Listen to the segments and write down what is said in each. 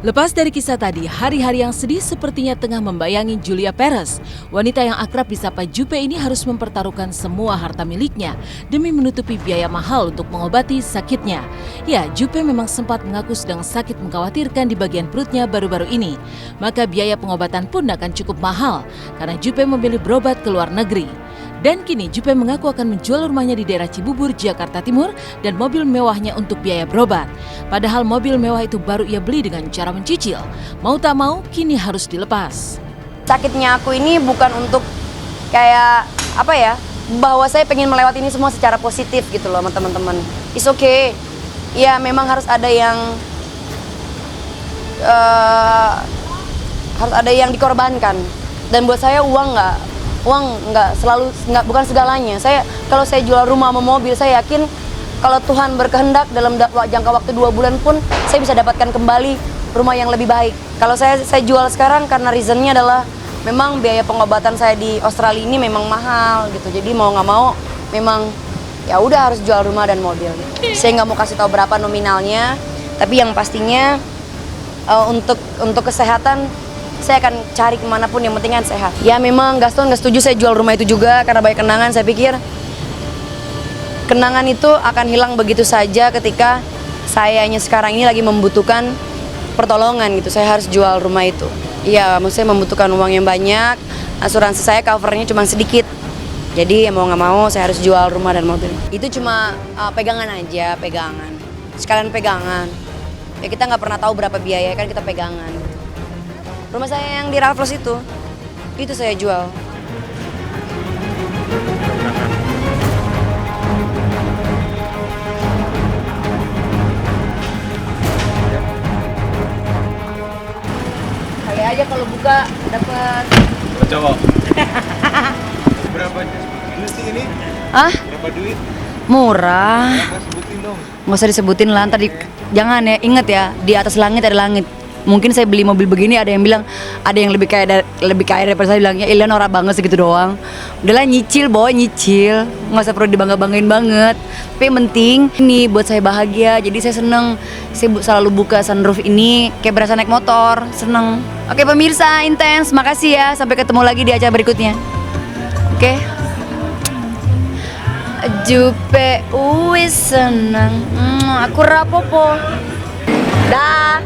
Lepas dari kisah tadi, hari-hari yang sedih sepertinya tengah membayangi Julia Perez. Wanita yang akrab disapa Juppe ini harus mempertaruhkan semua harta miliknya demi menutupi biaya mahal untuk mengobati sakitnya. Ya, Juppe memang sempat mengaku sedang sakit mengkhawatirkan di bagian perutnya baru-baru ini. Maka biaya pengobatan pun akan cukup mahal karena Juppe memilih berobat ke luar negeri. Dan kini Juppe mengaku akan menjual rumahnya di daerah Cibubur, Jakarta Timur dan mobil mewahnya untuk biaya berobat. Padahal mobil mewah itu baru ia beli dengan cara mencicil. Mau tak mau, kini harus dilepas. Sakitnya aku ini bukan untuk kayak bahwa saya pengen melewati ini semua secara positif gitu loh sama teman-teman. It's okay. Ya memang harus ada yang dikorbankan. Dan buat saya uang bukan segalanya. Kalau saya jual rumah sama mobil, saya yakin kalau Tuhan berkehendak dalam jangka waktu 2 bulan pun saya bisa dapatkan kembali rumah yang lebih baik. Kalau saya jual sekarang karena reasonnya adalah memang biaya pengobatan saya di Australia ini memang mahal gitu. Jadi mau nggak mau memang ya udah harus jual rumah dan mobil. Saya nggak mau kasih tahu berapa nominalnya, tapi yang pastinya untuk kesehatan saya akan cari kemanapun, yang penting kan sehat. Ya memang Gaston nggak setuju saya jual rumah itu juga karena banyak kenangan. Saya pikir kenangan itu akan hilang begitu saja ketika sayanya sekarang ini lagi membutuhkan pertolongan gitu. Saya harus jual rumah itu. Iya, maksudnya membutuhkan uang yang banyak. Asuransi saya covernya cuma sedikit. Jadi mau nggak mau saya harus jual rumah dan mobil. Itu cuma pegangan aja, pegangan. Sekalian pegangan. Ya kita nggak pernah tahu berapa biaya kan, kita pegangan. Rumah saya yang di Raffles itu saya jual. Kayak aja kalau buka dapat. Cowok. Berapa duit sih ini? Berapa duit? Murah. Sebutin dong. Nggak usah disebutin lah, ntar jangan ya, inget ya, di atas langit ada langit. Mungkin saya beli mobil begini, ada yang bilang ada yang lebih kaya daripada saya, bilangnya Ilah norak banget segitu doang. Udahlah nyicil, nyicil, nggak usah perlu dibangga-banggain banget. Tapi yang penting ini buat saya bahagia, jadi saya seneng. Saya selalu buka sunroof ini kayak berasa naik motor, seneng. Oke pemirsa Intens, makasih ya, sampai ketemu lagi di acara berikutnya. Oke. Juppe wis seneng, aku rapopo. Dah.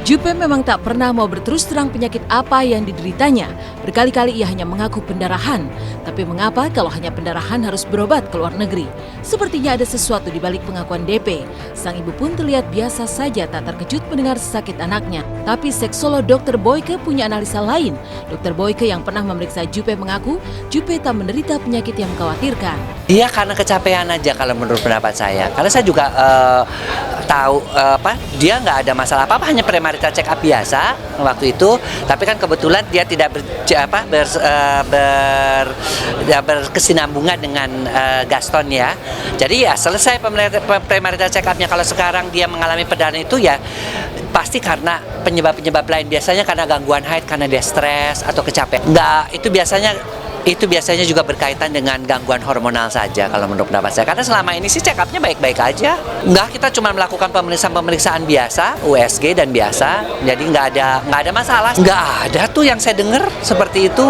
Juppe memang tak pernah mau berterus terang penyakit apa yang dideritanya. Berkali-kali ia hanya mengaku pendarahan. Tapi mengapa kalau hanya pendarahan harus berobat ke luar negeri? Sepertinya ada sesuatu di balik pengakuan DP. Sang ibu pun terlihat biasa saja, tak terkejut mendengar sakit anaknya. Tapi seksolog Dr. Boyke punya analisa lain. Dr. Boyke yang pernah memeriksa Juppe mengaku Juppe tak menderita penyakit yang mengkhawatirkan. Iya, karena kecapean aja kalau menurut pendapat saya. Karena saya juga tahu dia nggak ada masalah apa-apa, hanya premarital check up biasa waktu itu. Tapi kan kebetulan dia tidak berkesinambungan dengan Gaston ya. Jadi ya selesai premarital check upnya. Kalau sekarang dia mengalami perdarahan itu ya pasti karena penyebab lain. Biasanya karena gangguan haid, karena dia stres atau kecapean. Enggak, itu biasanya juga berkaitan dengan gangguan hormonal saja kalau menurut pendapat saya. Karena selama ini sih check up-nya baik-baik aja. Enggak, kita cuma melakukan pemeriksaan biasa, USG dan biasa. Jadi nggak ada masalah. Nggak ada tuh yang saya dengar seperti itu.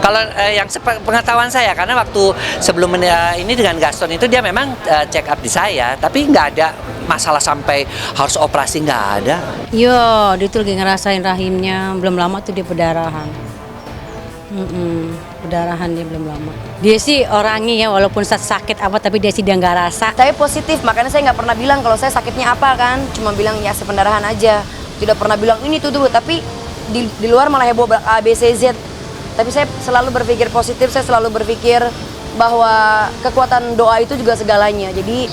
Kalau yang pengetahuan saya, karena waktu sebelum ini dengan Gaston itu dia memang check up di saya, tapi nggak ada masalah sampai harus operasi, nggak ada. Yo, dia tuh lagi ngerasain rahimnya, belum lama tuh dia perdarahan. Perdarahan dia belum lama. Dia sih orangnya ya, walaupun sakit apa, tapi dia sih dia nggak rasa. Saya positif, makanya saya nggak pernah bilang kalau saya sakitnya apa kan. Cuma bilang ya sependarahan aja. Tidak pernah bilang ini tuh, tapi di luar malah heboh A, B, C, Z. Tapi saya selalu berpikir positif, saya selalu berpikir bahwa kekuatan doa itu juga segalanya. Jadi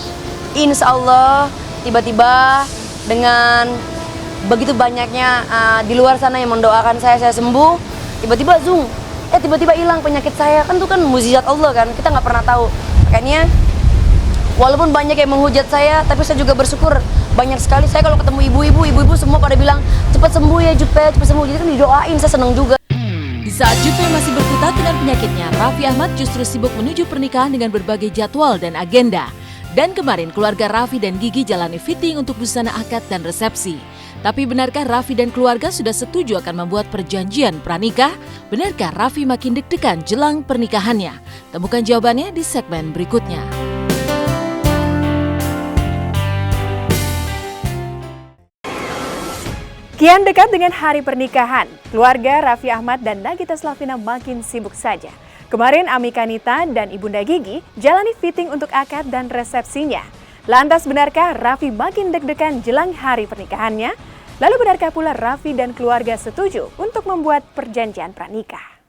insya Allah tiba-tiba dengan begitu banyaknya di luar sana yang mendoakan saya sembuh, tiba-tiba zoom, tiba-tiba hilang penyakit saya. Kan itu kan mukjizat Allah kan, kita nggak pernah tahu. Makanya walaupun banyak yang menghujat saya, tapi saya juga bersyukur banyak sekali. Saya kalau ketemu ibu-ibu semua pada bilang cepat sembuh ya Juppe, cepat sembuh. Jadi kan didoain, saya senang juga. Di Saat Jupe masih berkutat dengan penyakitnya, Raffi Ahmad justru sibuk menuju pernikahan dengan berbagai jadwal dan agenda. Dan kemarin keluarga Raffi dan Gigi jalani fitting untuk busana akad dan resepsi. Tapi benarkah Raffi dan keluarga sudah setuju akan membuat perjanjian pranikah? Benarkah Raffi makin deg-degan jelang pernikahannya? Temukan jawabannya di segmen berikutnya. Kian dekat dengan hari pernikahan, keluarga Raffi Ahmad dan Nagita Slavina makin sibuk saja. Kemarin Amika Nita dan Ibunda Gigi jalani fitting untuk akad dan resepsinya. Lantas benarkah Raffi makin deg-degan jelang hari pernikahannya? Lalu benarkah pula Raffi dan keluarga setuju untuk membuat perjanjian pranikah?